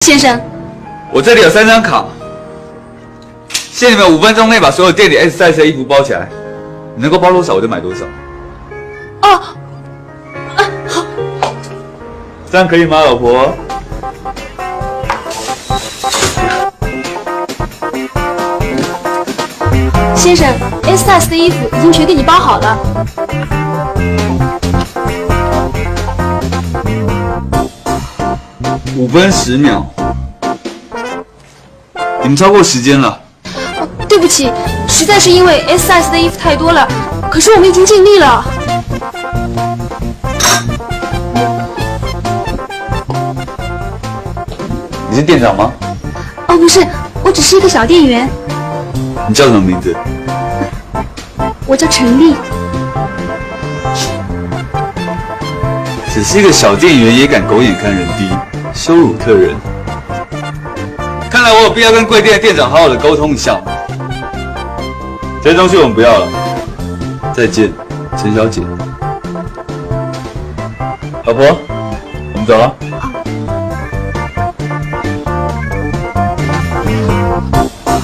先生，我这里有3张卡，限你们5分钟内把所有店里 S size 的衣服包起来，你能够包多少我就买多少。哦，好，这样可以吗，老婆？先生 ，S size 的衣服已经全给你包好了。5分10秒，你们超过时间了。对不起，实在是因为 S size 的衣服太多了，可是我们已经尽力了。你是店长吗？哦，不是，我只是一个小店员，你叫什么名字？我叫陈丽。只是一个小店员也敢狗眼看人低，羞辱客人。看来我有必要跟贵店的店长好好的沟通一下。这些东西我们不要了，再见，陈小姐。老婆，我们走了。